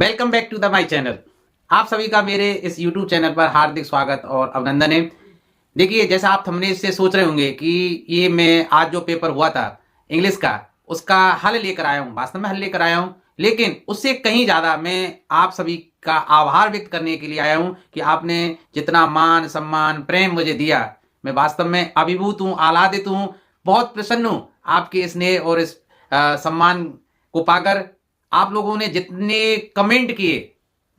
Welcome back to the my channel. आप सभी का मेरे इस यूट्यूब चैनल पर हार्दिक स्वागत और अभिनंदन है। देखिए, जैसा आप थंबनेल से सोच रहे होंगे कि ये मैं आज जो पेपर हुआ था इंग्लिश का, उसका हल लेकर आया हूँ। वास्तव में हल लेकर आया हूँ, लेकिन उससे कहीं ज़्यादा मैं आप सभी का आभार व्यक्त करने के लिए आया हूँ कि आपने जितना मान सम्मान प्रेम मुझे दिया। मैं वास्तव में अभिभूत हूँ, आह्लादित हूँ, बहुत प्रसन्न हूँ आपके स्नेह और इस सम्मान को पाकर। आप लोगों ने जितने कमेंट किए,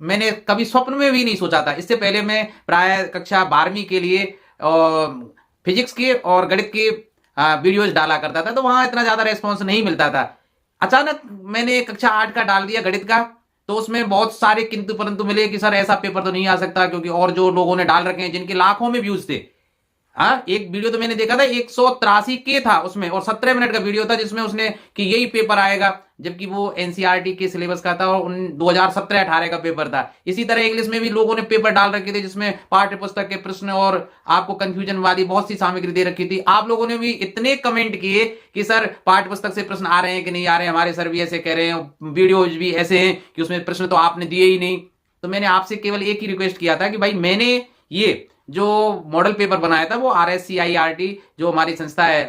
मैंने कभी स्वप्न में भी नहीं सोचा था। इससे पहले मैं प्राय कक्षा 12वीं के लिए फिजिक्स के और गणित के वीडियोज डाला करता था, तो वहां इतना ज्यादा रेस्पॉन्स नहीं मिलता था। अचानक मैंने कक्षा 8 का डाल दिया गणित का, तो उसमें बहुत सारे किंतु परंतु मिले कि सर ऐसा पेपर तो नहीं आ सकता, क्योंकि और जो लोगों ने डाल रखे हैं जिनके लाखों में व्यूज थे। हाँ, एक वीडियो तो मैंने देखा था 183 के था उसमें, और 17 मिनट का वीडियो था जिसमें उसने कि यही पेपर आएगा, जबकि वो एनसीईआरटी के सिलेबस का था और 2017-18 का पेपर था। इसी तरह इंग्लिश में भी लोगों ने पेपर डाल रखे थे जिसमें पाठ्य पुस्तक के प्रश्न और आपको कंफ्यूजन वाली बहुत सी सामग्री दे रखी थी। आप लोगों ने भी इतने कमेंट किए कि सर पाठ्य पुस्तक से प्रश्न आ रहे हैं कि नहीं आ रहे हैं, हमारे सर भी ऐसे कह रहे हैं, वीडियोज भी ऐसे हैं कि उसमें प्रश्न तो आपने दिए ही नहीं। तो मैंने आपसे केवल एक ही रिक्वेस्ट किया था कि भाई, मैंने ये जो मॉडल पेपर बनाया था वो RSCIRT जो हमारी संस्था है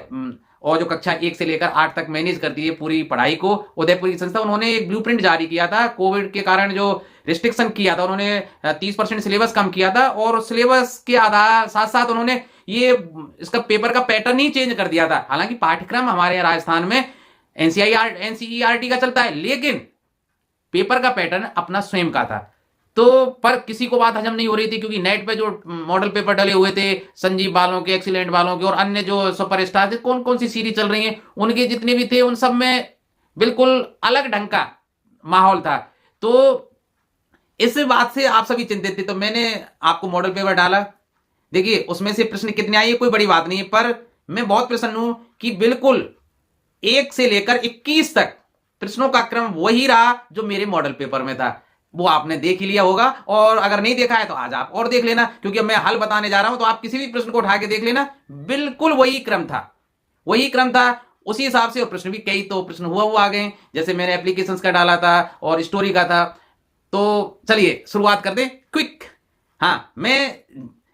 और जो कक्षा 1 से लेकर 8 तक मैनेज करती है पूरी पढ़ाई को, उदयपुर की संस्था, उन्होंने एक ब्लूप्रिंट जारी किया था। कोविड के कारण जो रिस्ट्रिक्शन किया था, उन्होंने 30% सिलेबस कम किया था, और सिलेबस के आधार साथ साथ उन्होंने ये इसका पेपर का पैटर्न ही चेंज कर दिया था। हालांकि पाठ्यक्रम हमारे राजस्थान में NCERT का चलता है, लेकिन पेपर का पैटर्न अपना स्वयं का था। तो पर किसी को बात हजम नहीं हो रही थी, क्योंकि नेट पे जो मॉडल पेपर डले हुए थे संजीव वालों के, एक्सीलेंट वालों के और अन्य जो सुपरस्टार थे, कौन कौन सी सीरीज चल रही हैं, उनके जितने भी थे उन सब में बिल्कुल अलग ढंग का माहौल था। तो इस बात से आप सभी चिंतित थे, तो मैंने आपको मॉडल पेपर डाला। देखिए, उसमें से प्रश्न कितने आए कोई बड़ी बात नहीं है, पर मैं बहुत प्रसन्न हूं कि बिल्कुल 1 से लेकर 21 तक प्रश्नों का क्रम वही रहा जो मेरे मॉडल पेपर में था। वो आपने देख ही लिया होगा, और अगर नहीं देखा है तो आज आप और देख लेना, क्योंकि मैं हल बताने जा रहा हूं, तो आप किसी भी प्रश्न को उठा के देख लेना, बिल्कुल वही क्रम था, वही क्रम था, उसी हिसाब से। और प्रश्न भी कई तो प्रश्न हुआ आ गए, जैसे मैंने एप्लीकेशंस का डाला था और स्टोरी का था। तो चलिए शुरुआत कर दें, क्विक। हाँ, मैं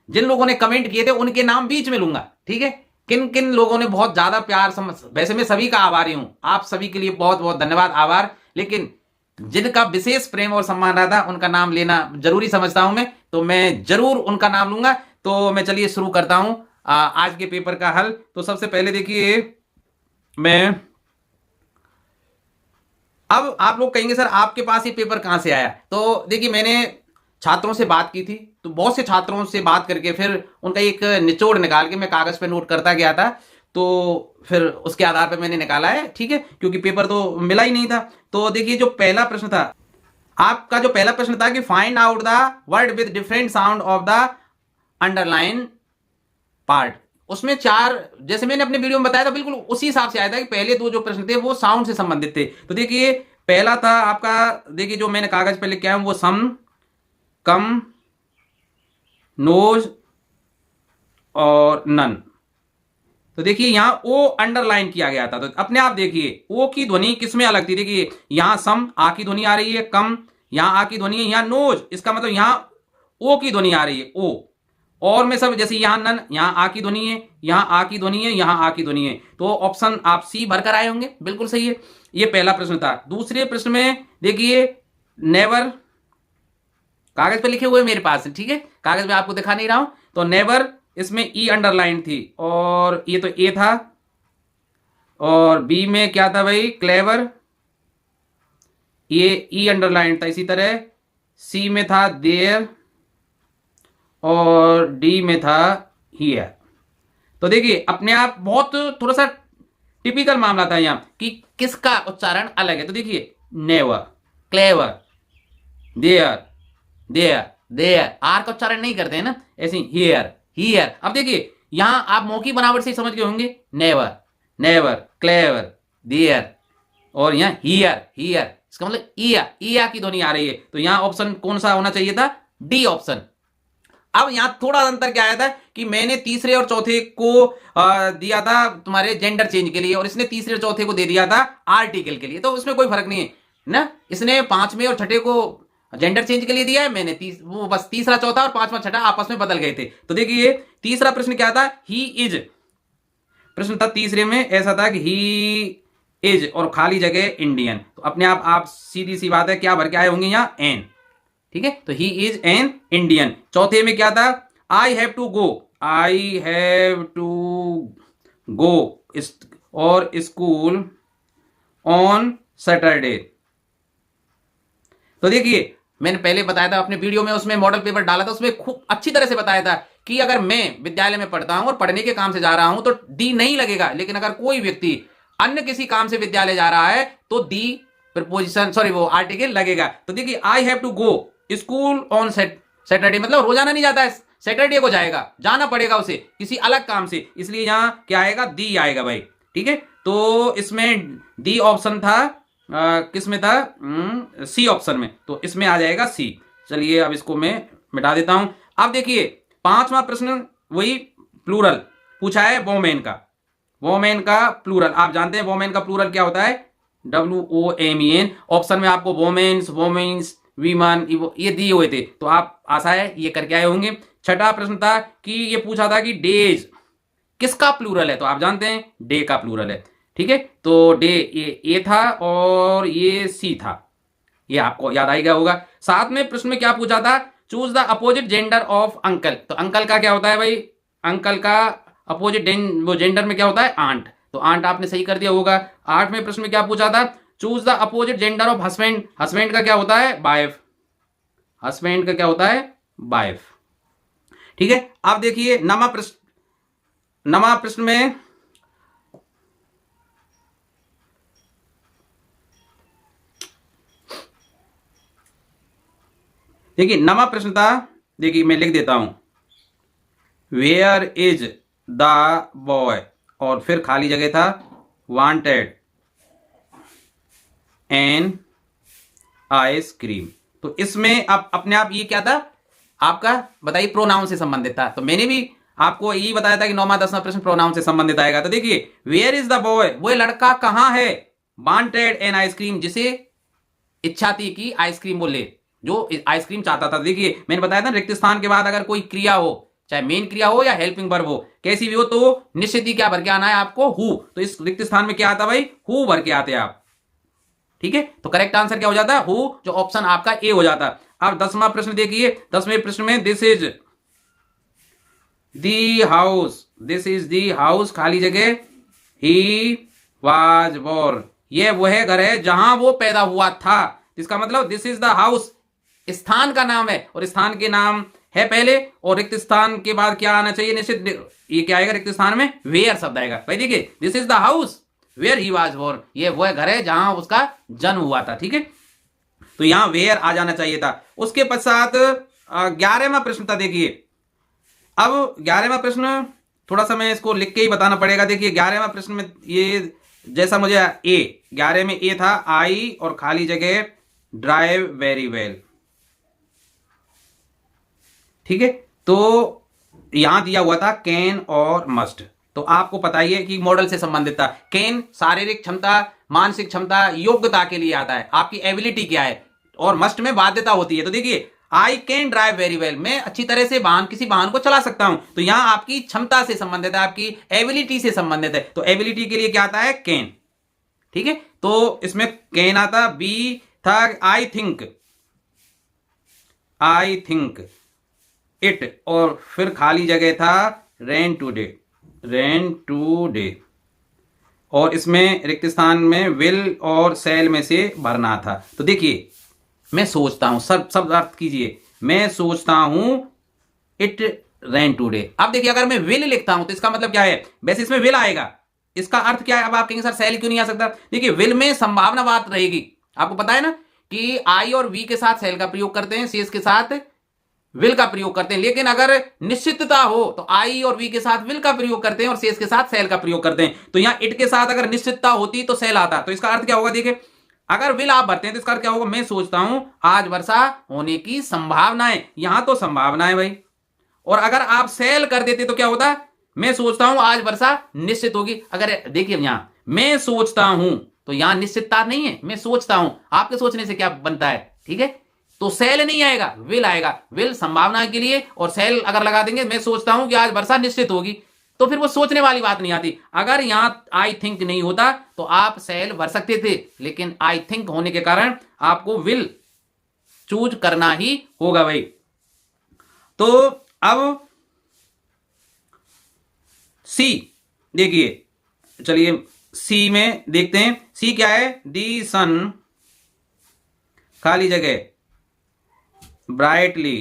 जिन लोगों ने कमेंट किए थे उनके नाम बीच में लूंगा, ठीक है। किन किन लोगों ने बहुत ज्यादा प्यार वैसे मैं सभी का आभारी हूं, आप सभी के लिए बहुत बहुत धन्यवाद, आभार। लेकिन जिनका विशेष प्रेम और सम्मान रहा था उनका नाम लेना जरूरी समझता हूं मैं, तो मैं जरूर उनका नाम लूंगा। तो मैं चलिए शुरू करता हूं आज के पेपर का हल। तो सबसे पहले देखिए, मैं अब आप लोग कहेंगे सर आपके पास ये पेपर कहां से आया। तो देखिए, मैंने छात्रों से बात की थी, तो बहुत से छात्रों से बात करके फिर उनका एक निचोड़ निकाल के मैं कागज पे नोट करता गया था, तो फिर उसके आधार पर मैंने निकाला है, ठीक है, क्योंकि पेपर तो मिला ही नहीं था। तो देखिए, जो पहला प्रश्न था आपका, जो पहला प्रश्न था कि find out the word with different sound of the underline part, उसमें 4, जैसे मैंने अपने वीडियो में बताया था, बिल्कुल उसी हिसाब से आया था कि पहले 2 जो प्रश्न थे वो साउंड से संबंधित थे। तो देखिए, पहला था आपका, देखिए जो मैंने कागज पे लिख के आया हूं वो सम, कम, नोज और नन। तो देखिए, यहां ओ अंडरलाइन किया गया था, तो अपने आप देखिए ओ की ध्वनि किसमें अलग थी। देखिए, यहां सम आ की ध्वनि आ रही है, कम यहां आ की ध्वनि है, यहां नोज, इसका मतलब यहां ओ की ध्वनि आ रही है, ओ। और में सब, जैसे यहां नन, यहां आ की ध्वनि है, यहां आ की ध्वनि है, यहां आ की ध्वनि है। तो ऑप्शन आप सी भरकर आए होंगे, बिल्कुल सही है। ये पहला प्रश्न था। दूसरे प्रश्न में देखिए, नेवर, कागज पे लिखे हुए मेरे पास, ठीक है, कागज में आपको दिखा नहीं रहा हूं। तो नेवर, इसमें ई अंडरलाइन थी, और ये तो ए था, और बी में क्या था भाई, क्लेवर, ये ई अंडरलाइन था। इसी तरह सी में था देयर, और डी में था हियर। तो देखिए, अपने आप बहुत थोड़ा सा टिपिकल मामला था यहां कि किसका उच्चारण अलग है। तो देखिए, never, clever, there, there, there, R का उच्चारण नहीं करते हैं ना, ऐसे हियर, हियर। अब देखिए, यहां आप मौखिक बनावट से समझ गए होंगे, नेवर, नेवर, क्लेवर, देयर, और यहां हियर, हियर, इसका मतलब ईया, ईया की ध्वनि आ रही है। तो यहां ऑप्शन कौन सा होना चाहिए था, डी ऑप्शन। अब यहां थोड़ा अंतर क्या आया था कि मैंने तीसरे और चौथे को दिया था तुम्हारे जेंडर चेंज के लिए, और इसने तीसरे और चौथे को दे दिया था आर्टिकल के लिए। तो उसमें कोई फर्क नहीं है ना, इसने 5वें और 6ठे को जेंडर चेंज के लिए दिया है मैंने, वो बस तीसरा, चौथा और पांचवा, छठा आपस में बदल गए थे। तो देखिए तीसरा प्रश्न क्या था, ही इज, प्रश्न था तीसरे में ऐसा था कि ही इज और खाली जगह इंडियन, तो अपने आप सीधी सी बात है क्या भर के आए होंगे यहाँ, एन। ठीक है, तो ही इज एन इंडियन। चौथे में क्या था, I have to go, I have to go और स्कूल ऑन सैटरडे। तो देखिए मैंने पहले बताया था अपने वीडियो में, उसमें मॉडल पेपर डाला था, उसमें खूब अच्छी तरह से बताया था कि अगर मैं विद्यालय में पढ़ता हूं और पढ़ने के काम से जा रहा हूं तो दी नहीं लगेगा, लेकिन अगर कोई व्यक्ति अन्य किसी काम से विद्यालय जा रहा है तो दी प्रपोजिशन, सॉरी वो आर्टिकल लगेगा। तो देखिए I have to go school on Saturday, मतलब रोजाना नहीं जाता है, सैटरडे को जाएगा, जाना पड़ेगा उसे किसी अलग काम से, इसलिए यहां क्या आएगा, दी आएगा भाई। ठीक है, तो इसमें दी ऑप्शन था, किस में था, सी ऑप्शन में, तो इसमें आ जाएगा सी। चलिए अब इसको मैं मिटा देता हूं। अब देखिए पांचवा प्रश्न वही प्लूरल पूछा है, वोमेन का, वोमेन का प्लूरल आप जानते हैं, वोमेन का प्लूरल क्या होता है, WOMEN। ऑप्शन में आपको वोमेन्स, वोमेन्स, वीमन ये दिए हुए थे, तो आप आशा है ये करके आए होंगे। छठा प्रश्न था कि ये पूछा था कि डेज किसका प्लूरल है, तो आप जानते हैं डे का प्लूरल है। ठीक है, तो डे ये ए था और ये सी था, ये आपको याद आ गया होगा। साथ में प्रश्न में क्या पूछा था, choose the opposite gender of uncle, तो अंकल का क्या होता है भाई, अंकल का अपोजिट वो जेंडर में क्या होता है, आंट, तो आंट आपने सही कर दिया होगा। आठवें प्रश्न में क्या पूछा था, choose the opposite gender of husband, husband का क्या होता है, वाइफ, हस्बैंड का क्या होता है, वाइफ। ठीक है, अब देखिए नमा प्रश्न में देखिए नमा प्रश्न था, देखिए मैं लिख देता हूं, वेयर इज द बॉय, और फिर खाली जगह था, वांटेड एन आइसक्रीम। तो इसमें अब अपने आप ये क्या था आपका, बताइए, प्रोनाउन से संबंधित था। तो मैंने भी आपको यही बताया था कि 9वां 10वां प्रश्न प्रोनाउन से संबंधित आएगा। तो देखिए वेयर इज द बॉय, वो लड़का कहां है, वांटेड एन आइसक्रीम, जिसे इच्छा थी कि आइसक्रीम वो ले, जो आइसक्रीम चाहता था। देखिए मैंने बताया था रिक्त स्थान के बाद अगर कोई क्रिया हो, चाहे मेन क्रिया हो या हेल्पिंग वर्ब हो, कैसी भी हो, तो निश्चित ही क्या भर के आना है आपको, हु। तो इस रिक्त स्थान में क्या आता है भाई, हु भर के आते हैं आप। ठीक है, तो करेक्ट आंसर क्या हो जाता है, हु, जो ऑप्शन आपका ए हो जाता है। अब 10वां प्रश्न देखिए, 10वें प्रश्न में this is the house, this is the house, खाली जगह, ही वाज बोर्न, ये वह घर है जहां वो पैदा हुआ था। इसका मतलब दिस इज द हाउस स्थान का नाम है, और स्थान के नाम है पहले, और रिक्त स्थान के बाद क्या आना चाहिए, निश्चित ये क्या आएगा, रिक्त स्थान में वेयर शब्द आएगा। भाई देखिए this is the house where he was born, ये वह घर है जहां उसका जन्म हुआ था। ठीक है, तो यहां वेयर आ जाना चाहिए था। उसके पश्चात 11वां प्रश्न था। देखिए अब 11वां प्रश्न थोड़ा सा मैं इसको लिख के ही बताना पड़ेगा। देखिए 11वां प्रश्न में ये जैसा मुझे 11 में ए था, आई और खाली जगह ड्राइव वेरी वेल। ठीक है, तो यहां दिया हुआ था कैन और मस्ट, तो आपको पता ही है कि मॉडल से संबंधित था। कैन शारीरिक क्षमता, मानसिक क्षमता, योग्यता के लिए आता है, आपकी एबिलिटी क्या है, और मस्ट में बाध्यता होती है। तो देखिए I can drive very well, मैं अच्छी तरह से किसी वाहन को चला सकता हूं, तो यहां आपकी क्षमता से संबंधित है, आपकी एबिलिटी से संबंधित है, तो एबिलिटी के लिए क्या आता है, कैन। ठीक है, तो इसमें कैन आता। बी था आई थिंक इट, और फिर खाली जगह था रेन टू डे, और इसमें रिक्त स्थान में विल और सेल में से भरना था। तो देखिए मैं सोचता हूं, सब अर्थ कीजिए, मैं सोचता हूं इट रेन टुडे। अब देखिए अगर मैं विल लिखता हूं तो इसका मतलब क्या है, वैसे इसमें विल आएगा, इसका अर्थ क्या है। अब आप कहेंगे सर सेल क्यों नहीं आ सकता, देखिए विल में संभावना बात रहेगी, आपको पता है ना कि आई और वी के साथ सेल का प्रयोग करते हैं, शेष के साथ विल का प्रयोग करते हैं, लेकिन अगर निश्चितता हो तो आई और वी के साथ विल का प्रयोग करते हैं और शेष के साथ सेल का प्रयोग करते हैं। तो यहां इट के साथ अगर निश्चितता होती तो सेल आता, तो इसका अर्थ क्या होगा, देखिए अगर विल आप भरते हैं तो इसका अर्थ क्या होगा, मैं सोचता हूं आज वर्षा होने की संभावना है, यहां तो संभावना है भाई। और अगर आप सेल कर देते तो क्या होता, मैं सोचता हूं आज वर्षा निश्चित होगी। अगर देखिए यहां मैं सोचता हूं तो यहां निश्चितता नहीं है, मैं सोचता हूं, आपके सोचने से क्या बनता है। ठीक है, तो सेल नहीं आएगा, विल आएगा। विल संभावना के लिए, और सेल अगर लगा देंगे, मैं सोचता हूं कि आज वर्षा निश्चित होगी, तो फिर वो सोचने वाली बात नहीं आती। अगर यहां आई थिंक नहीं होता तो आप सेल भर सकते थे, लेकिन आई थिंक होने के कारण आपको विल चूज करना ही होगा भाई। तो अब सी देखिए, चलिए सी में देखते हैं। सी क्या है? दी सन खाली जगह ब्राइटली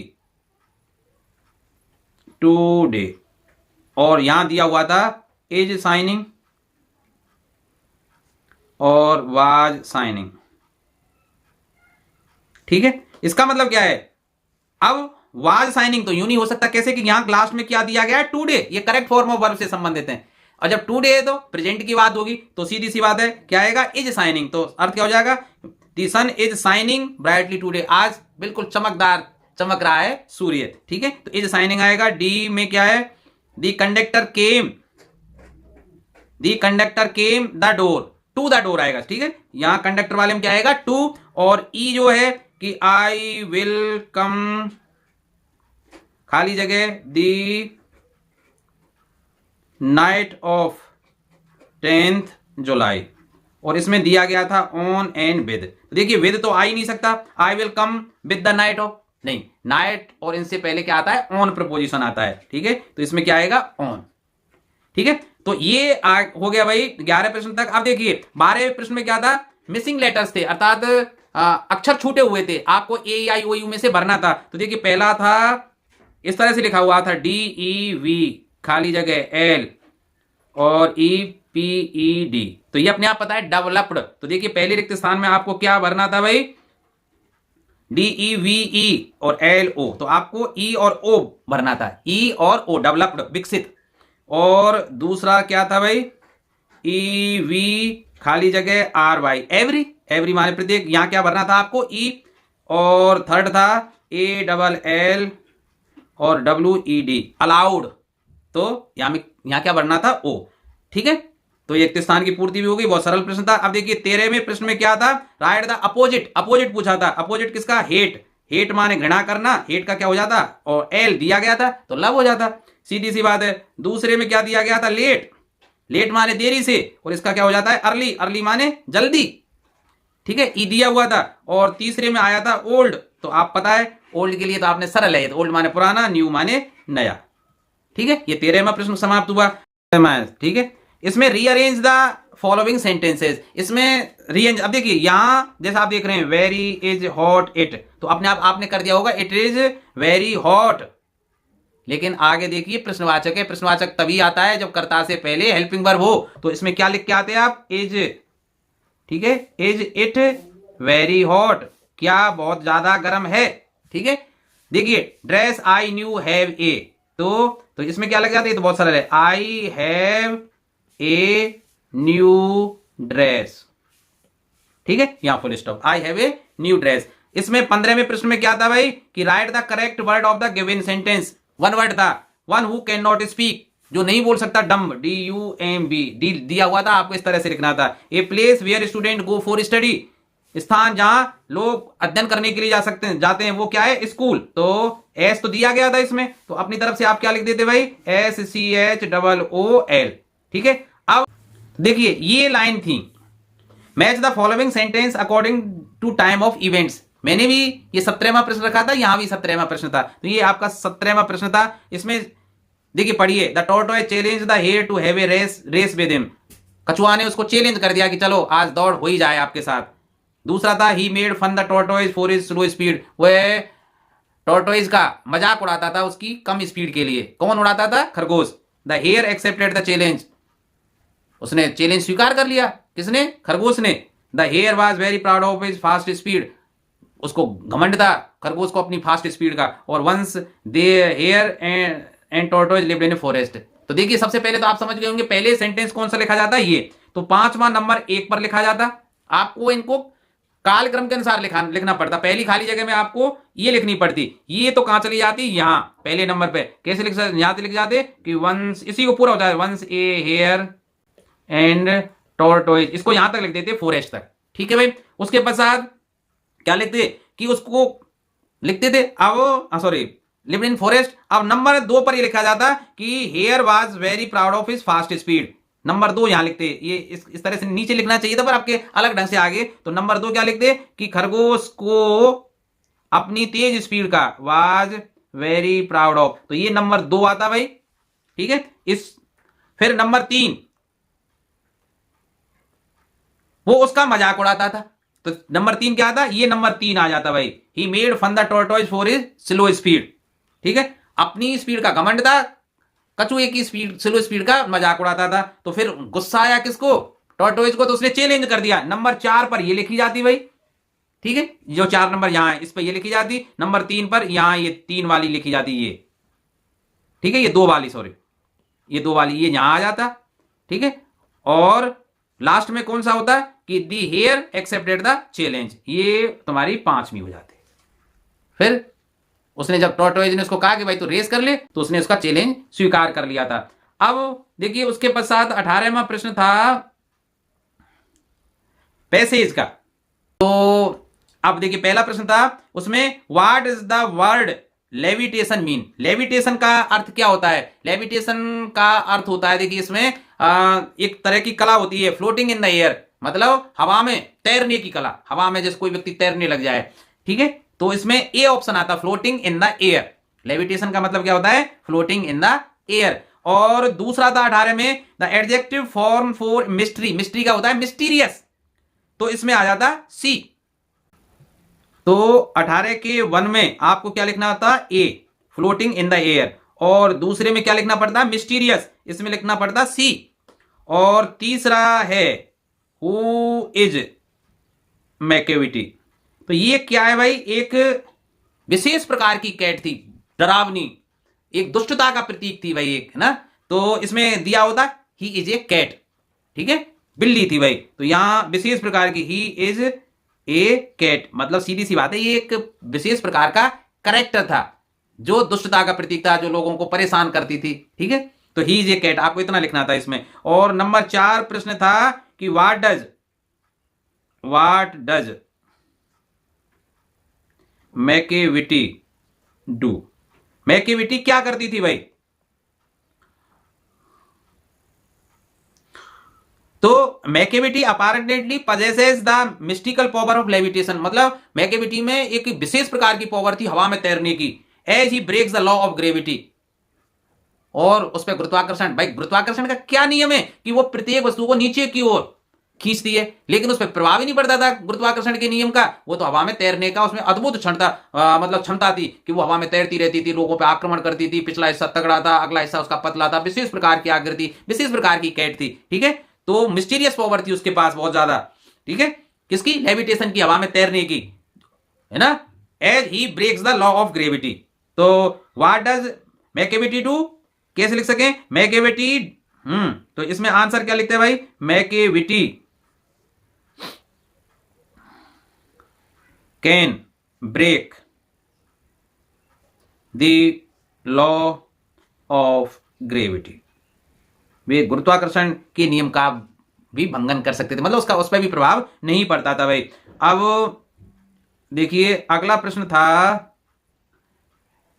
टुडे, और यहां दिया हुआ था इज शाइनिंग और वाज शाइनिंग। ठीक है, इसका मतलब क्या है? अब वाज शाइनिंग तो यूं नहीं हो सकता, कैसे कि यहां लास्ट में क्या दिया गया है? टुडे, ये करेक्ट फॉर्म ऑफ वर्ब से संबंधित है, और जब टुडे है तो प्रेजेंट की बात होगी, तो सीधी सी बात है क्या आएगा? Is shining. तो अर्थ क्या हो जाएगा? The sun is shining brightly today, आज बिल्कुल चमकदार चमक रहा है सूर्य। ठीक है, तो इज शाइनिंग आएगा। डी में क्या है? The conductor came the door, to the door आएगा। ठीक है, यहां कंडक्टर वाले में क्या आएगा? टू, और ई जो है कि आई विल कम खाली जगह दी नाइट ऑफ 10th जुलाई, और इसमें दिया गया था ऑन एंड विद। तो देखिए विद तो आ ही नहीं सकता, I will come with the night of, नहीं, नाइट और इनसे पहले क्या आता है? ऑन प्रपोजिशन आता है। ठीक है, तो इसमें क्या आएगा? ऑन। ठीक है, तो ये हो गया भाई 11 प्रश्न तक। अब देखिए 12वें प्रश्न में क्या था? मिसिंग लेटर्स थे, अर्थात अक्षर छूटे हुए थे, आपको ए आई ओ यू में से भरना था। तो देखिए पहला था, इस तरह से लिखा हुआ था डी ई वी खाली जगह एल और ई पी ई डी, तो ये अपने आप पता है डेवलप्ड। तो देखिए पहले रिक्त स्थान में आपको क्या भरना था भाई? डी ई वी ई और एल ओ, तो आपको ई और ओ भरना था, ई और ओ, डेवलप्ड विकसित। और दूसरा क्या था भाई? ई वी खाली जगह आर वाई एवरी, एवरी माने प्रत्येक, यहां क्या भरना था आपको? ई। और थर्ड था ए डबल एल और डब्ल्यू ई डी अलाउड, तो यहां क्या भरना था? ओ। ठीक है, तो ये रिक्त स्थान की पूर्ति भी हो गई, बहुत सरल प्रश्न था। अब देखिए 13वें प्रश्न में क्या था? राइट द अपोजिट, अपोजिट पूछा था। अपोजिट किसका? हेट, हेट माने घृणा करना, हेट का क्या हो जाता? और एल दिया गया था तो लव हो जाता, सीधी सी बात है। दूसरे में क्या दिया गया था? लेट, लेट माने देरी से, और इसका क्या हो जाता है? अर्ली, अर्ली माने जल्दी। ठीक है, ई दिया हुआ था। और तीसरे में आया था ओल्ड, तो आप पता है ओल्ड के लिए तो आपने सरल है, ओल्ड माने पुराना, न्यू माने नया। ठीक है, ये 13वां प्रश्न समाप्त हुआ। ठीक है, इसमें रीअरेंज द फॉलोइंग सेंटेंसेस, इसमें रीअरेंज, अब देखिए यहां जैसा आप देख रहे हैं वेरी इज हॉट इट, तो अपने आप आपने कर दिया होगा इट इज वेरी हॉट, लेकिन आगे देखिए प्रश्नवाचक है, प्रश्नवाचक तभी आता है जब कर्ता से पहले हेल्पिंग वर्ब हो। तो इसमें क्या लिख के आते हैं आप? इज। ठीक है, इज इट वेरी हॉट, क्या बहुत ज्यादा गर्म है। ठीक है, देखिए dress I knew have a, तो इसमें क्या लग जाता है? तो बहुत सरल है, I have a new dress. ठीक है, यहां full stop, I have a new dress. इसमें 15वें प्रश्न में क्या था भाई? कि write the correct word of the given sentence, one word था, one who can not speak, जो नहीं बोल सकता, dumb, D U M B, D दिया हुआ था, आपको इस तरह से लिखना था। A place where student go for study, स्थान जहां लोग अध्ययन करने के लिए जाते हैं वो क्या है? स्कूल। तो एस तो दिया गया था इसमें, तो अपनी तरफ से आप क्या लिख देते भाई? S C H double O L. ठीक है, अब देखिए ये लाइन थी, match the following sentence according to time of events. मैंने भी ये 17वां प्रश्न रखा था, यहां भी 17वां प्रश्न था, तो ये आपका 17वां प्रश्न था। इसमें देखिए पढ़िए, the tortoise challenge the hare to have a race with him, कछुआ ने उसको चैलेंज कर दिया कि चलो आज दौड़ हो ही जाए आपके साथ। दूसरा था he made fun the tortoise for his slow speed, वह टॉर्टोइज का मजाक उड़ाता था उसकी कम स्पीड के लिए। कौन उड़ाता था? खरगोश। The hare accepted the challenge, उसने चैलेंज स्वीकार कर लिया। किसने? खरगोश ने। The hare was very proud of his fast speed, उसको घमंड था खरगोश को अपनी फास्ट स्पीड का। और once the hare and tortoise lived in a forest. तो देखिए सबसे पहले तो आप समझ गए होंगे पहले सेंटेंस कौन सा लिखा जाता है, ये तो 5वां नंबर 1 पर लिखा जाता। आपको इनको कालक्रम के अनुसार लिखना पड़ता, पहली खाली जगह में आपको ये लिखनी पड़ती, ये तो कहां चली जाती? यहां पहले नंबर पे। कैसे लिख सकते? यहां से लिख जाते कि वंस, इसी को पूरा होता है, once a hare and tortoise, इसको यहां तक लिख देते फॉरेस्ट तक। ठीक है भाई, उसके पश्चात क्या लिखते कि उसको लिखते थे। अब सॉरी, लिव्ड इन फॉरेस्ट। अब नंबर 2 पर ये लिखा जाता कि hare was very proud of his fast speed. Number 2 यहां लिखते, ये इस तरह से नीचे लिखना चाहिए था पर आपके अलग ढंग से आगे। तो नंबर 2 क्या लिखते कि खरगोश को अपनी तेज स्पीड का वाज वेरी प्राउड ऑफ। तो ये नंबर 2 आता भाई, ठीक है। इस फिर नंबर 3, वो उसका मजाक उड़ाता था। तो नंबर 3 क्या आता, ये नंबर 3 आ जाता भाई। He made fun the tortoise for his slow speed, ठीक है। अपनी स्पीड का घमंड था, कछुए की स्पीड, स्लो स्पीड का मजाक उड़ाता था। तो फिर गुस्सा आया किसको, टॉर्टोइज को, तो उसने चैलेंज कर दिया। नंबर 4 पर ये लिखी जाती भाई, ठीक है। जो 4 नंबर यहां है इस पर ये लिखी जाती, नंबर 3 पर यहां ये 3 वाली लिखी जाती ये, ठीक है। ये 2 वाली, सॉरी, ये 2 वाली ये यहां आ जाता, ठीक है। और लास्ट में कौन सा होता है कि दी हेयर एक्सेप्टेड द चैलेंज, ये तुम्हारी 5वीं हो जाती। फिर उसने जब टॉर्टोइज ने उसको कहा कि भाई तू रेस कर ले, तो उसने उसका चैलेंज स्वीकार कर लिया था। अब देखिए उसके पश्चात 18वां प्रश्न था पैसेज का। तो अब देखिए पहला प्रश्न था उसमें, what is the word levitation mean. Levitation का अर्थ क्या होता है, लेविटेशन का अर्थ होता है, देखिए इसमें एक तरह की कला होती है, फ्लोटिंग इन द एयर, मतलब हवा में तैरने की कला, हवा में जैसे कोई व्यक्ति तैरने लग जाए, ठीक है। तो इसमें ए ऑप्शन आता, floating in the air. Levitation का मतलब क्या होता है, फ्लोटिंग इन द एयर। और दूसरा था 18 में, the adjective form for mystery, mystery का होता है मिस्टीरियस, तो इसमें आ जाता सी। तो 18 के 1 में आपको क्या लिखना होता, ए, फ्लोटिंग इन द एयर। और दूसरे में क्या लिखना पड़ता, मिस्टीरियस, इसमें लिखना पड़ता सी। और तीसरा है हु इज मैकेविटी। तो ये क्या है भाई, एक विशेष प्रकार की कैट थी, डरावनी, एक दुष्टता का प्रतीक थी भाई, एक है ना। तो इसमें दिया होता ही इज ए कैट, ठीक है, बिल्ली थी भाई। तो यहां विशेष प्रकार की, ही इज ए कैट, मतलब सीधी सी बात है, ये एक विशेष प्रकार का करेक्टर था जो दुष्टता का प्रतीक था, जो लोगों को परेशान करती थी, ठीक है। तो ही इज ए कैट, आपको इतना लिखना था इसमें। और नंबर 4 प्रश्न था कि what does Macavity do. Macavity क्या करती थी भाई, तो Macavity apparently possesses the mystical power of levitation, मतलब मैकेविटी में एक विशेष प्रकार की पावर थी हवा में तैरने की, as he breaks the law of gravity. और उस पर गुरुत्वाकर्षण, भाई गुरुत्वाकर्षण का क्या नियम है कि वो प्रत्येक वस्तु को नीचे की ओर खींचती है, लेकिन उस पर प्रभाव ही नहीं पड़ता था गुरुत्वाकर्षण के नियम का। वो तो हवा में तैरने का उसमें अद्भुत मतलब क्षमता थी कि वो हवा में तैरती रहती थी, लोगों पर आक्रमण करती थी, पिछला हिस्सा तगड़ा था, अगला हिस्सा उसका पतला था, विशेष प्रकार की आकृति, विशेष प्रकार की कैट थी, ठीक है। तो मिस्टीरियस पावर थी उसके पास बहुत ज्यादा, ठीक है, किसकी, लेविटेशन की, हवा में तैरने की, है ना। As he breaks the law of gravity. तो व्हाट डज मैकेविटी डू, कैसे लिख सके मैकेविटी, तो इसमें आंसर क्या लिखते हैं भाई, Macavity can break the law of gravity, वे गुरुत्वाकर्षण के नियम का भी भंगन कर सकते थे, मतलब उसका उस पर भी प्रभाव नहीं पड़ता था भाई। अब देखिए अगला प्रश्न था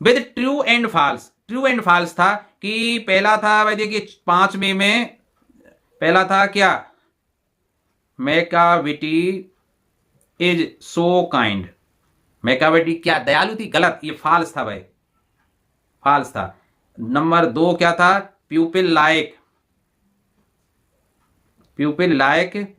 with true and false. True and false था कि पहला था भाई, देखिए 5वें में पहला था क्या, Macavity is so kind, Macavity क्या दयालु थी, गलत, ये फॉल्स था भाई, फॉल्स था। नंबर 2 क्या था, प्यूपिल लाइक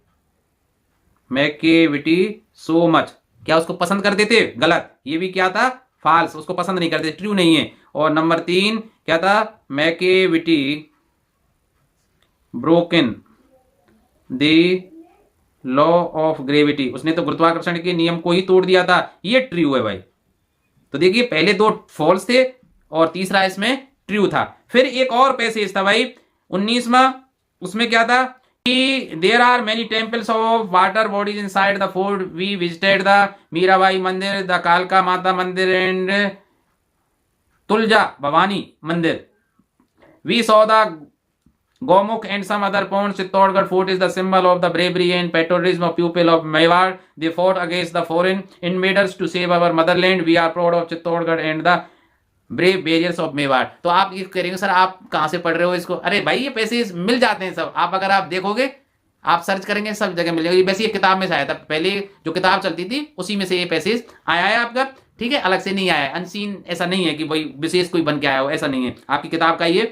मैकेविटी सो मच, क्या उसको पसंद करते थे, गलत, ये भी क्या था, फॉल्स, उसको पसंद नहीं करते, ट्रू नहीं है। और नंबर 3 क्या था, Macavity broken the law of gravity, उसने तो गुरुत्वाकर्षण के नियम को ही तोड़ दिया था, ये ट्रू है भाई। तो देखिए पहले 2 फॉल्स थे और तीसरा इसमें ट्रू था। फिर एक और पैसेज था भाई 19वां, उसमें क्या था कि there are many temples of water bodies inside the fort, we visited the Meerabai mandir, the कालका Mata mandir and Tulja Bhavani mandir, we saw the Gomukh and some other ponds. Chittorgarh fort is the symbol of the bravery and patriotism of people of Mewar. They fought against the foreign invaders to save our motherland. We are proud of Chittorgarh and the brave barriers of Mewar. तो आप ये करेंगे sir आप कहां से पढ़ रहे हो इसको? अरे भाई ये पैसे मिल जाते हैं सब, आप अगर आप देखोगे, आप सर्च करेंगे सब जगह मिल जाएगा। वैसे ये किताब में से आया था, पहले जो किताब चलती थी उसी में से ये पैसेज आया है आपका, ठीक है, अलग से नहीं आया है, अनसीन ऐसा नहीं है कि भाई विशेष कोई बन के आया हो, ऐसा नहीं है, आपकी किताब का ये।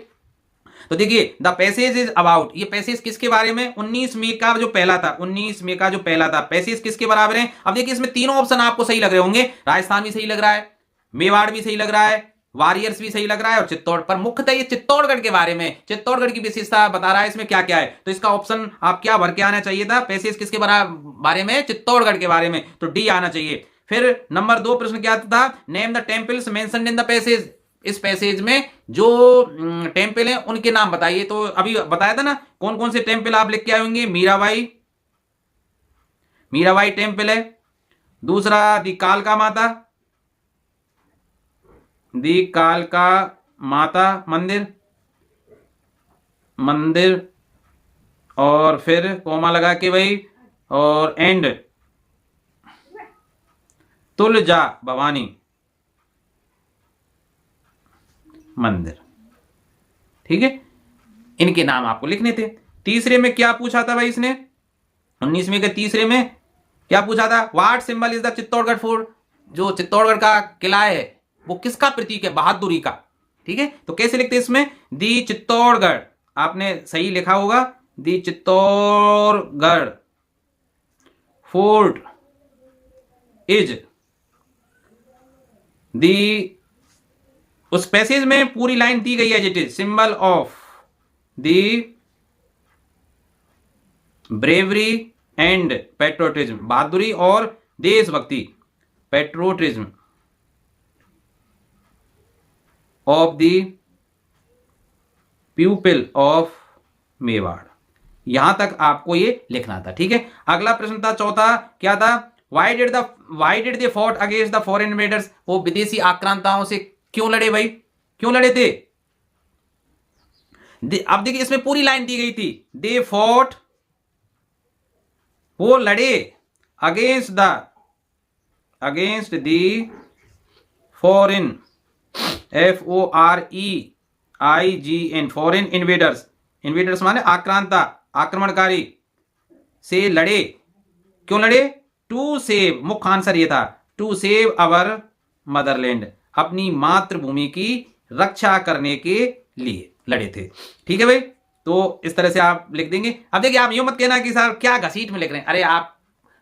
तो देखिए द पैसेज इज अबाउट, ये पैसेज किसके बारे में? 19 मई का जो पहला था, 19 मई का जो पहला था, पैसेज किसके बराबर है? अब देखिए इसमें तीनों ऑप्शन आपको सही लग रहे होंगे, राजस्थान भी सही लग रहा है, मेवाड़ भी सही लग रहा है, वॉरियर्स भी सही लग रहा है और चित्तौड़, पर मुख्यतः ये चित्तौड़गढ़ के बारे में, चित्तौड़गढ़ की विशेषता बता रहा है इसमें क्या क्या है। तो इसका ऑप्शन आप क्या भर के आना चाहिए था? पैसेज किसके बारे में? चित्तौड़गढ़ के बारे में, तो डी आना चाहिए। फिर नंबर 2 प्रश्न क्या था? Name the temples mentioned in the passage, इस पैसेज में जो टेम्पल है उनके नाम बताइए। तो अभी बताया था ना कौन कौन से टेम्पल आप लिख के आए होंगे। मीराबाई टेम्पल है, दूसरा दी कालका माता मंदिर और फिर कोमा लगा के भाई, और एंड तुलजा भवानी मंदिर, ठीक है, इनके नाम आपको लिखने थे। तीसरे में क्या पूछा था भाई इसने? 19वें के तीसरे में क्या पूछा था? What symbol is the Chittorgarh fort, जो चित्तौड़गढ़ का किला है वो किसका प्रतीक है? बहादुरी का, ठीक है। तो कैसे लिखते हैं इसमें? दी चित्तौड़गढ़, आपने सही लिखा होगा, दी चित्तौड़गढ़ फोर्ट इज दी, उस पैसेज में पूरी लाइन दी गई है, it is symbol of the bravery and patriotism, बहादुरी और देशभक्ति, patriotism of the people of Mewar. यहां तक आपको ये लिखना था, ठीक है। अगला प्रश्न था चौथा, क्या था? Why did they fought against the foreign invaders, वो विदेशी आक्रांताओं से क्यों लड़े भाई? क्यों लड़े थे? अब देखिए इसमें पूरी लाइन दी गई थी, दे फॉट, वो लड़े against the foreign, FOREIGN, foreign invaders माने आक्रांता, आक्रमणकारी से लड़े। क्यों लड़े? टू सेव, मुख्य आंसर ये था, टू सेव अवर मदरलैंड, अपनी मातृभूमि की रक्षा करने के लिए लड़े थे, ठीक है भाई। तो इस तरह से आप लिख देंगे। अब देखिए आप यूं मत कहना कि सर क्या घसीट में लिख रहे हैं, अरे आप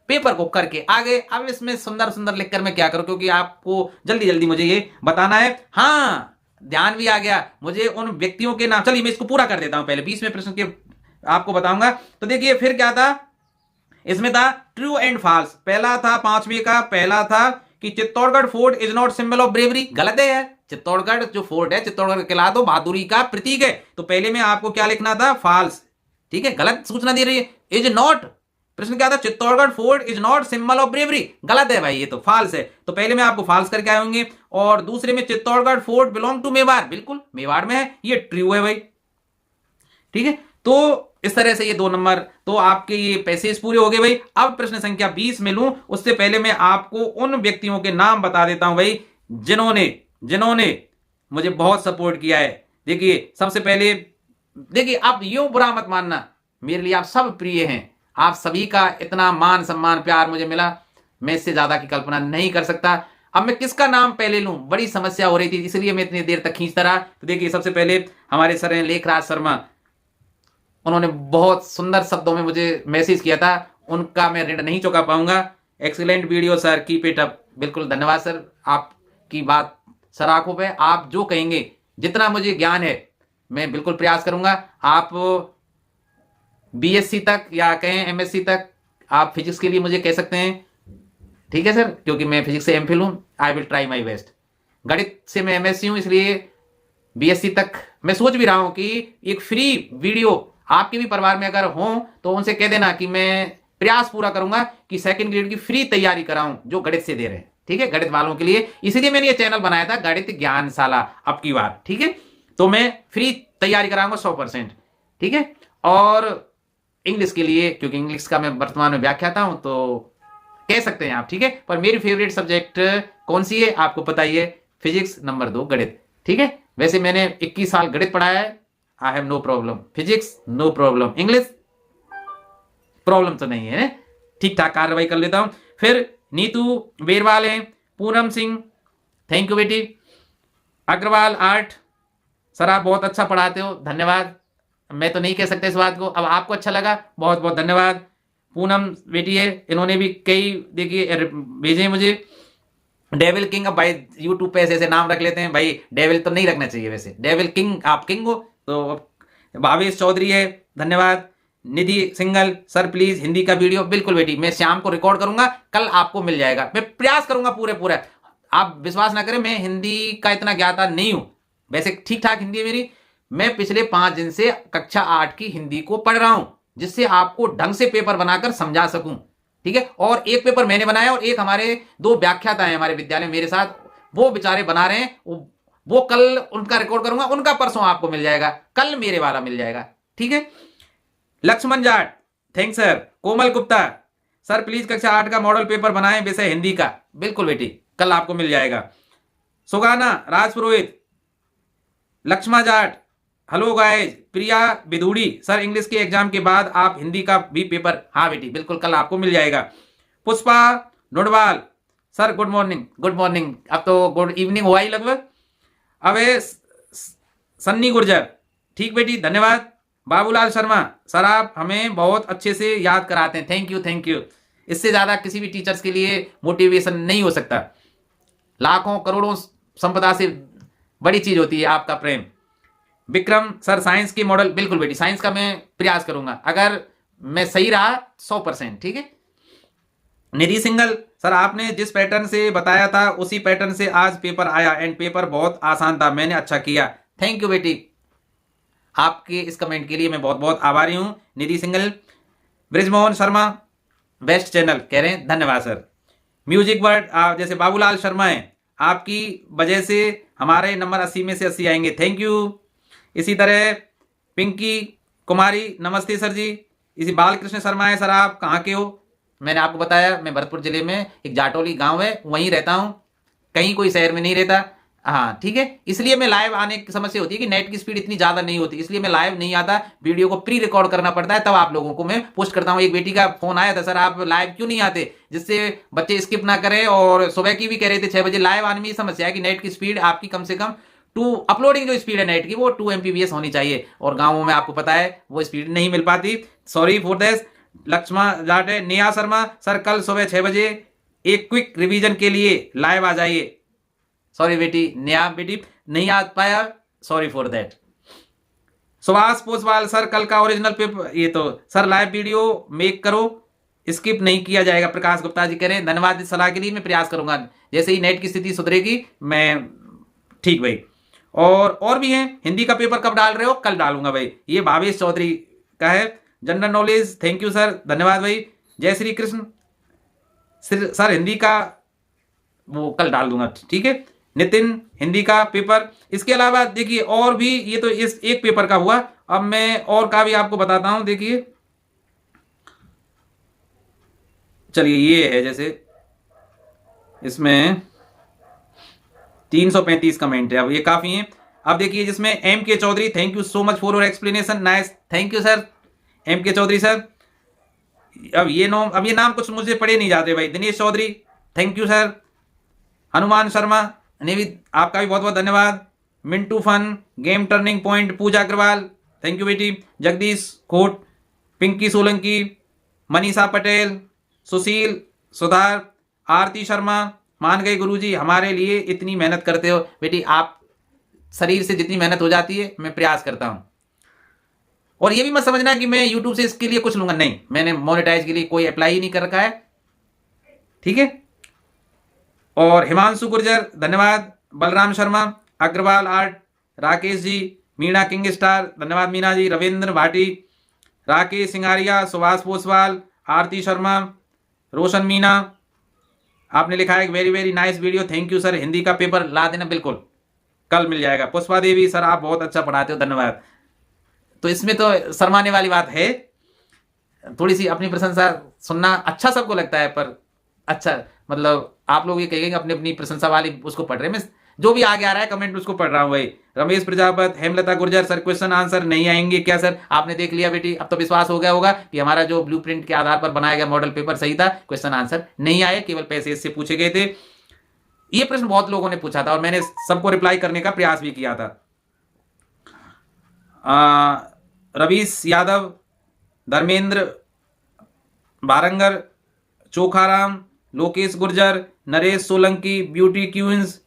पेपर को करके आगे, अब इसमें सुंदर सुंदर लिखकर मैं क्या करूं, क्योंकि आपको जल्दी जल्दी मुझे ये बताना है। हाँ ध्यान भी आ गया मुझे उन व्यक्तियों के नाम, चलिए मैं इसको पूरा कर देता हूं, पहले 20वें प्रश्न के आपको बताऊंगा। तो देखिए फिर क्या था इसमें? था ट्रू एंड फॉल्स। पहला था 5वें का, पहला था कि Chittorgarh fort is not symbol of bravery, गलत है। चित्तौड़गढ़ जो फोर्ट है, चित्तौड़गढ़ किला तो बहादुरी का प्रतीक है, तो पहले में आपको क्या लिखना था? फॉल्स, ठीक है, गलत सूचना दे रही है। इज नॉट, प्रश्न क्या था? Chittorgarh fort is not symbol of bravery, गलत है भाई, ये तो फॉल्स है, तो पहले में आपको फॉल्स करके आए होंगे। और दूसरे में Chittorgarh fort belong to Mewar, बिल्कुल मेवाड़ में है, ये ट्रू है भाई, ठीक है। तो इस तरह से ये 2 नंबर तो आपके ये पैसेज पूरे हो गए भाई। अब प्रश्न संख्या 20 में लूं उससे पहले मैं आपको उन व्यक्तियों के नाम बता देता हूं भाई जिन्होंने मुझे बहुत सपोर्ट किया है। देखिए सबसे पहले, देखिए आप यूं बुरा मत मानना, मेरे लिए आप सब प्रिय हैं, आप सभी का इतना मान सम्मान प्यार मुझे मिला, मैं इससे ज्यादा की कल्पना नहीं कर सकता। अब मैं किसका नाम पहले लूं, बड़ी समस्या हो रही थी, इसलिए मैं इतनी देर तक खींचता रहा। तो देखिए सबसे पहले हमारे सर हैं लेखराज शर्मा, उन्होंने बहुत सुंदर शब्दों में मुझे मैसेज किया था, उनका मैं ऋण नहीं चुका पाऊंगा। Excellent video sir, keep it up, बिल्कुल धन्यवाद सर, आपकी बात सर आंखों पे, आप जो कहेंगे, जितना मुझे ज्ञान है मैं बिल्कुल प्रयास करूंगा। आप BSc तक या कहें MSc तक आप फिजिक्स के लिए मुझे कह सकते हैं, ठीक है सर, क्योंकि मैं फिजिक्स से MPhil हूं, I will try my best. गणित से मैं MSc हूं, इसलिए BSc तक मैं सोच भी रहा हूं कि एक फ्री वीडियो आपके भी परिवार में अगर हो तो उनसे कह देना कि मैं प्रयास पूरा करूंगा कि 2nd ग्रेड की फ्री तैयारी कराऊं जो गणित से दे रहे हैं, ठीक है, गणित वालों के लिए। इसीलिए मैंने ये चैनल बनाया था गणित ज्ञानशाला अब की बार, ठीक है। तो मैं फ्री तैयारी कराऊंगा 100%। ठीक है। और इंग्लिश के लिए, क्योंकि इंग्लिश का मैं वर्तमान में व्याख्याता हूं, तो कह सकते हैं आप, ठीक है। पर मेरी फेवरेट सब्जेक्ट कौन सी है आपको पता ही है, फिजिक्स, नंबर 2 गणित, ठीक है। वैसे मैंने 21 साल गणित पढ़ाया है, I have no problem, physics no problem, English problem तो नहीं है, ठीक ठाक कार्रवाई कर लेता हूं। फिर नीतू बेरवाल है, पूनम सिंह, थैंक यू बेटी। अग्रवाल आर्ट, सर आप बहुत अच्छा पढ़ाते हो, धन्यवाद। मैं तो नहीं कह सकता इस बात को, अब आपको अच्छा लगा, बहुत बहुत धन्यवाद। पूनम बेटी है, इन्होंने भी कई देखिए भेजे हैं मुझे। डेविल किंग, अब भाई यूट्यूब पे ऐसे नाम रख लेते हैं भाई, डेविल तो नहीं रखना चाहिए, वैसे डेविल किंग, आप किंग हो। तो भावेश चौधरी है, धन्यवाद। निधि सिंगल, सर प्लीज हिंदी का वीडियो, बिल्कुल बेटी, मैं शाम को रिकॉर्ड करूंगा, कल आपको मिल जाएगा, मैं प्रयास करूंगा पूरे पूरा। आप विश्वास ना करें, मैं हिंदी का इतना ज्ञाता नहीं हूं, वैसे ठीक ठाक हिंदी है मेरी। मैं पिछले 5 दिन से कक्षा 8 की हिंदी को पढ़ रहा हूं, जिससे आपको ढंग से पेपर बनाकर समझा सकूं, ठीक है। और एक पेपर मैंने बनाया और एक हमारे 2 व्याख्याता हैं हमारे विद्यालय मेरे साथ, वो बेचारे बना रहे हैं, वो कल उनका रिकॉर्ड करूंगा, उनका परसों आपको मिल जाएगा, कल मेरे वाला मिल जाएगा, ठीक है। Laxman Jat, thanks sir. Komal Gupta, sir please कक्षा 8 का मॉडल पेपर बनाएं विषय हिंदी का, बिल्कुल बेटी, कल आपको मिल जाएगा। सुगाना राजपुरोहित, लक्ष्मण जाट, हेलो गाइस। प्रिया बिदुड़ी, सर इंग्लिश के एग्जाम के बाद आप हिंदी का भी पेपर, हाँ बेटी बिल्कुल कल आपको मिल जाएगा। Pushpa Nudwal, sir good morning, good morning, अब तो गुड इवनिंग हुआ ही लगभग। अवे सन्नी गुर्जर, ठीक बेटी धन्यवाद। बाबूलाल शर्मा, सर आप हमें बहुत अच्छे से याद कराते हैं, थैंक यू थैंक यू। इससे ज्यादा किसी भी टीचर्स के लिए मोटिवेशन नहीं हो सकता, लाखों करोड़ों संपदा से बड़ी चीज होती है आपका प्रेम। विक्रम, सर साइंस की मॉडल, बिल्कुल बेटी साइंस का मैं प्रयास करूंगा, अगर मैं सही रहा 100%, ठीक है। निधि सिंगल, सर आपने जिस पैटर्न से बताया था उसी पैटर्न से आज पेपर आया एंड पेपर बहुत आसान था, मैंने अच्छा किया, थैंक यू बेटी। आपके इस कमेंट के लिए मैं बहुत बहुत आभारी हूं निधि सिंगल। ब्रिजमोहन शर्मा, बेस्ट चैनल कह रहे हैं, धन्यवाद सर। म्यूजिक वर्ड, जैसे बाबूलाल शर्मा है, आपकी वजह से हमारे नंबर 80 में से 80 आएंगे, थैंक यू। इसी तरह पिंकी कुमारी, नमस्ते सर जी। इसी बालकृष्ण शर्मा है, सर आप कहाँ के हो? मैंने आपको बताया मैं भरतपुर जिले में एक जाटोली गांव है वहीं रहता हूं, कहीं कोई शहर में नहीं रहता, हाँ ठीक है। इसलिए मैं लाइव आने की समस्या होती है कि नेट की स्पीड इतनी ज्यादा नहीं होती, इसलिए मैं लाइव नहीं आता, वीडियो को प्री रिकॉर्ड करना पड़ता है, तब आप लोगों को मैं पोस्ट करता हूं। एक बेटी का फोन आया था, सर आप लाइव क्यों नहीं आते, जिससे बच्चे स्किप ना करें, और सुबह की भी कह रहे थे 6 बजे। लाइव आने में समस्या है कि नेट की स्पीड आपकी कम से कम अपलोडिंग जो स्पीड है नेट की वो 2 MPBS होनी चाहिए, और गाँवों में आपको पता है वो स्पीड नहीं मिल पाती, sorry for this. Lakshman Jate, Neha Sharma, sir कल सुबह 6 बजे एक क्विक रिवीजन के लिए लाइव आ जाइए, सॉरी बेटी नेहा बेटी नहीं आ पाया, sorry for that. Subhash Poswal, sir कल का ओरिजिनल पेपर, ये तो सर लाइव वीडियो मेक करो, स्किप नहीं किया जाएगा। प्रकाश गुप्ता जी कह रहे हैं धन्यवाद इस सलाह के लिए, मैं प्रयास करूंगा, जैसे ही नेट की स्थिति सुधरेगी मैं, ठीक भाई। और भी हैं, हिंदी का पेपर कब डाल रहे हो? कल डालूंगा भाई। ये भावेश चौधरी का है, general knowledge, thank you sir, धन्यवाद भाई। जय श्री कृष्ण, सर हिंदी का वो कल डाल दूंगा, ठीक है। नितिन, हिंदी का पेपर। इसके अलावा देखिए और भी, ये तो इस एक पेपर का हुआ, अब मैं और का भी आपको बताता हूं। देखिए चलिए, ये है जैसे इसमें 335 कमेंट है, अब ये काफी है। अब देखिए जिसमें MK Chaudhary, thank you so much for your explanation, nice, thank you sir MK Chaudhary sir. अब ये नाम कुछ मुझे पढ़े नहीं जाते भाई। Dinesh Chaudhary, thank you sir. Hanuman Sharma ने भी, आपका भी बहुत बहुत धन्यवाद। Mintu fun, game turning point, Pooja Agarwal, thank you बेटी। जगदीश कोट, पिंकी सोलंकी, मनीषा पटेल, सुशील सुधार, आरती शर्मा, मान गए गुरुजी, हमारे लिए इतनी मेहनत करते हो बेटी, आप शरीर से जितनी मेहनत हो जाती है मैं प्रयास करता हूं। और ये भी मत समझना कि मैं YouTube से इसके लिए कुछ लूंगा, नहीं, मैंने मोनेटाइज के लिए कोई अप्लाई ही नहीं कर रखा है, ठीक है। और हिमांशु गुर्जर, धन्यवाद। Balram Sharma, Agarwal art, Rakesh ji, Meena king star, धन्यवाद मीना जी। रविंद्र भाटी, राकेश सिंगारिया, सुभाष पोसवाल, आरती शर्मा, रोशन मीना, आपने लिखा है very very nice video, thank you sir. Hindi का पेपर ला देना, बिल्कुल कल मिल जाएगा। पुष्पा देवी, सर आप बहुत अच्छा पढ़ाते हो, धन्यवाद। तो इसमें तो शर्माने वाली बात है। थोड़ी सी अपनी प्रशंसा सुनना अच्छा सबको लगता है, पर अच्छा मतलब आप लोग ये कहेंगे अपनी अपनी प्रशंसा वाली उसको पढ़ रहे हैं। मैं जो भी आगे आ रहा है कमेंट उसको पढ़ रहा हूँ भाई। Ramesh Prajapati, Hemlata Gurjar, sir question answer नहीं आएंगे क्या सर? आपने देख लिया बेटी, अब तो विश्वास हो गया होगा कि हमारा जो ब्लूप्रिंट के आधार पर बनाया गया मॉडल पेपर सही था, क्वेश्चन आंसर नहीं आए, केवल पैसे इससे पूछे गए थे। ये प्रश्न बहुत लोगों ने पूछा था और मैंने सबको रिप्लाई करने का प्रयास भी किया था। रवीश यादव, धर्मेंद्र बारंगर, चोखाराम, लोकेश गुर्जर, नरेश सोलंकी, ब्यूटी क्वींस,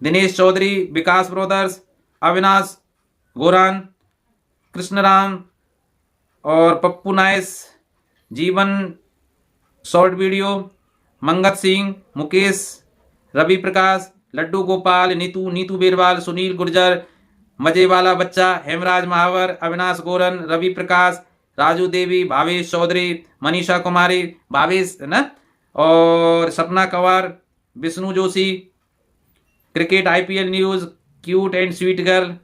दिनेश चौधरी, विकास ब्रोदर्स, अविनाश गोरान, कृष्णराम और पप्पू नाइस, जीवन शॉर्ट वीडियो, मंगत सिंह, मुकेश, रवि प्रकाश, लड्डू गोपाल, नीतू बेरवाल, सुनील गुर्जर, मजे वाला बच्चा, हेमराज महावर, अविनाश गोरन, रवि प्रकाश, राजू देवी, भावेश चौधरी, मनीषा कुमारी, भावेश ना, और सपना Kanwar, Vishnu Joshi, cricket IPL news, cute and sweet girl.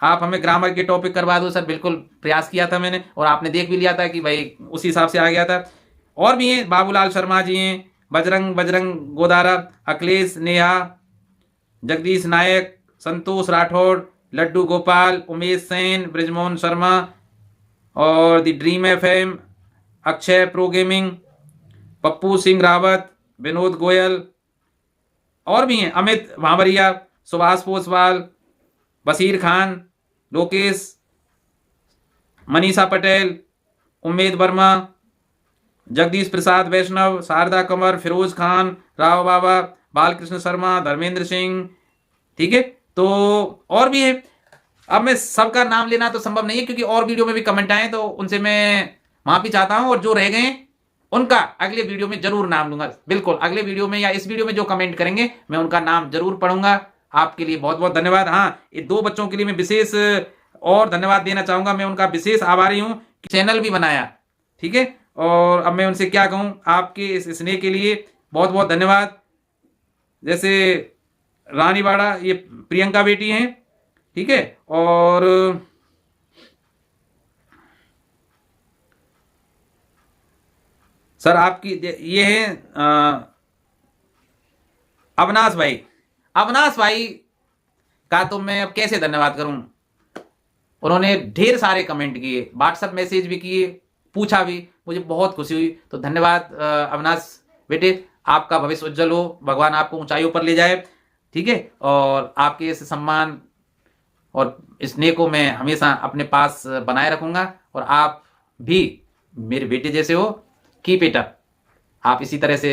आप हमें ग्रामर के टॉपिक करवा दो सर, बिल्कुल प्रयास किया था मैंने और आपने देख भी लिया था कि भाई उसी हिसाब से आ गया था। और भी हैं, बाबूलाल शर्मा जी हैं, बजरंग गोदारा, अखिलेश नेहा, जगदीश नायक, संतोष राठौड़, लड्डू गोपाल, उमेश सेन, ब्रिजमोहन शर्मा और the dream FM, Akshay pro gaming, Pappu Singh Rawat, Vinod Goyal. और भी हैं, अमित भांवरिया, सुभाष पोसवाल, बशीर खान, लोकेश, मनीषा पटेल, उम्मेद वर्मा, जगदीश प्रसाद वैष्णव, शारदा कंवर, फिरोज खान, राव बाबा, बालकृष्ण शर्मा, धर्मेंद्र सिंह। ठीक है, तो और भी है। अब मैं सबका नाम लेना तो संभव नहीं है क्योंकि और वीडियो में भी कमेंट आए तो उनसे मैं माफी चाहता हूं, और जो रह गए उनका अगले वीडियो में जरूर नाम लूंगा। बिल्कुल अगले वीडियो में या इस वीडियो में जो कमेंट करेंगे मैं उनका नाम जरूर पढ़ूंगा। आपके लिए बहुत बहुत धन्यवाद। हाँ, ये 2 बच्चों के लिए मैं विशेष और धन्यवाद देना चाहूंगा। मैं उनका विशेष आभारी हूं कि चैनल भी बनाया। ठीक है, और अब मैं उनसे क्या कहूं, आपके इस स्नेह के लिए बहुत बहुत धन्यवाद। जैसे रानीवाड़ा, ये प्रियंका बेटी हैं। ठीक है, और सर आपकी ये है अविनाश भाई। अविनाश भाई का तो मैं अब कैसे धन्यवाद करूं, उन्होंने ढेर सारे कमेंट किए, व्हाट्सएप मैसेज भी किए, पूछा भी, मुझे बहुत खुशी हुई। तो धन्यवाद अविनाश बेटे, आपका भविष्य उज्जवल हो, भगवान आपको ऊंचाइयों पर ले जाए। ठीक है, और आपके इस सम्मान और स्नेह को मैं हमेशा अपने पास बनाए रखूंगा, और आप भी मेरे बेटे जैसे हो। कीप इट अप, आप इसी तरह से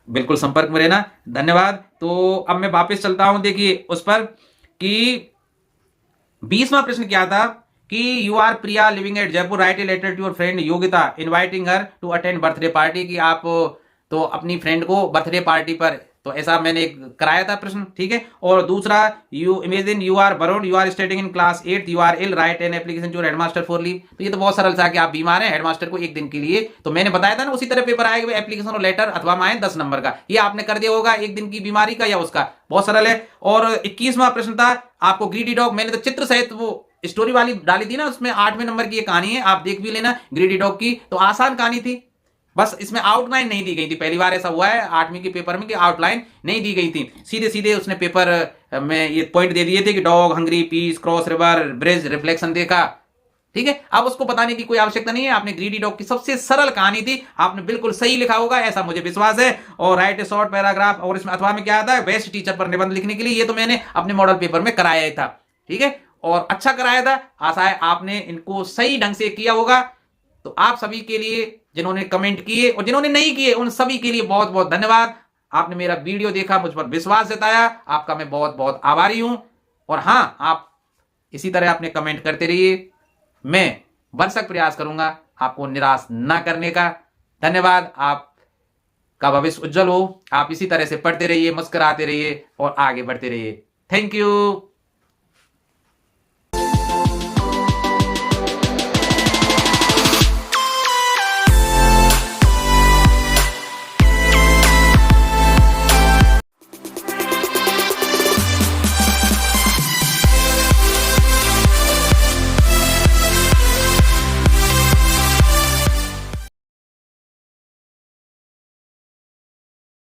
बिल्कुल संपर्क में रहना। धन्यवाद। तो अब मैं वापस चलता हूं, देखिए उस पर कि 20वां प्रश्न क्या था कि you are Priya living at Jaipur, write a letter to your friend Yogita inviting her to attend birthday party. कि आप तो अपनी फ्रेंड को बर्थडे पार्टी पर, तो ऐसा मैंने एक कराया था प्रश्न। ठीक है, और दूसरा, you imagine you are Varun, you are studying in class 8th, you are ill, write an application to headmaster for leave. तो ये तो बहुत सरल था कि आप बीमार हैं, हेडमास्टर को 1 दिन के लिए, तो मैंने बताया था ना उसी तरह पेपर आएगा, एप्लीकेशन और लेटर अथवा माए 10 नंबर का। ये आपने कर दिया होगा 1 दिन की बीमारी का या उसका, बहुत सरल है। और 21वां प्रश्न था आपको ग्रीडी डॉग, मैंने तो चित्र सहित वो स्टोरी वाली डाली थी ना, उसमें 8वें नंबर की ये कहानी है, आप देख भी लेना ग्रीडी डॉग की। तो आसान कहानी थी, बस इसमें आउटलाइन नहीं दी गई थी। पहली बार ऐसा हुआ है 8वीं के पेपर में कि आउटलाइन नहीं दी गई थी, सीधे सीधे उसने पेपर में ये पॉइंट दे दिए थे कि dog, hungry, piece, cross river, bridge, reflection देखा। ठीक है, अब उसको बताने की कोई आवश्यकता नहीं है। आपने ग्रीडी डॉग की सबसे सरल कहानी थी, आपने बिल्कुल सही लिखा होगा ऐसा मुझे विश्वास है। और राइट ए शॉर्ट पैराग्राफ, और इसमें अथवा में क्या आता है, बेस्ट टीचर पर निबंध लिखने के लिए, ये तो मैंने अपने मॉडल पेपर में कराया ही था। ठीक है, और अच्छा कराया था, आशा है आपने इनको सही ढंग से किया होगा। तो आप सभी के लिए, जिन्होंने कमेंट किए और जिन्होंने नहीं किए, उन सभी के लिए बहुत बहुत धन्यवाद। आपने मेरा वीडियो देखा, मुझ पर विश्वास जताया, आपका मैं बहुत बहुत आभारी हूं। और हां, आप इसी तरह अपने कमेंट करते रहिए, मैं भरसक प्रयास करूंगा आपको निराश ना करने का। धन्यवाद, आपका भविष्य उज्जवल हो। आप इसी तरह से पढ़ते रहिए, मुस्कुराते रहिए और आगे बढ़ते रहिए। Thank you.